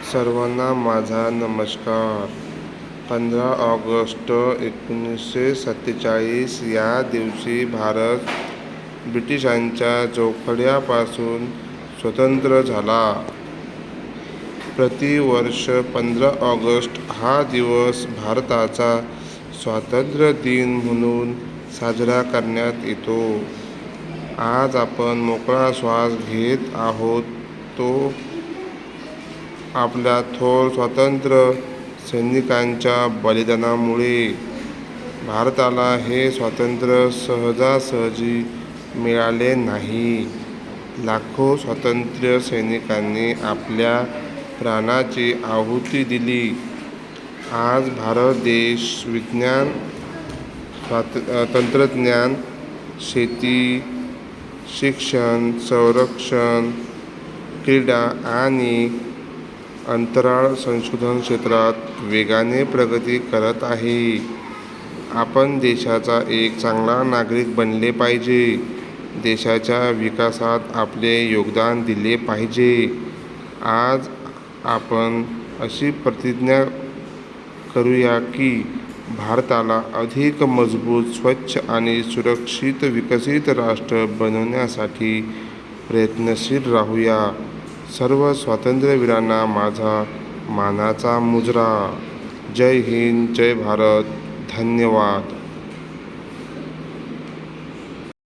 सर्वांना माझा नमस्कार. 15 ऑगस्ट 1947 या दिवशी भारत ब्रिटिशांच्या जोखडापासून स्वतंत्र झाला. प्रतिवर्ष 15 ऑगस्ट हा दिवस भारताचा स्वातंत्र्य दिन म्हणून साजरा करण्यात येतो. आज आपण मोकळा श्वास घेत आहोत तो आपल्या थोर स्वातंत्र्य सैनिकांच्या बलिदानामुळे. भारताला हे स्वातंत्र्य सहजासहजी मिळाले नाही. लाखो स्वातंत्र्य सैनिकांनी आपल्या प्राणाची आहुती दिली. आज भारत देश विज्ञान, तंत्रज्ञान, शेती, शिक्षण, संरक्षण, क्रीडा आणि अंतराळ संशोधन क्षेत्रात वेगाने प्रगती करत आहे. आपण देशाचा एक चांगला नागरिक बनले पाहिजे. देशाच्या विकासात आपले योगदान दिले पाहिजे. आज आपण अशी प्रतिज्ञा करूया की भारताला अधिक मजबूत, स्वच्छ आणि सुरक्षित विकसित राष्ट्र बनवण्यासाठी प्रयत्नशील राहूया. सर्व स्वातंत्र्यवीरांना माझा मानाचा मुजरा. जय हिंद, जय भारत. धन्यवाद.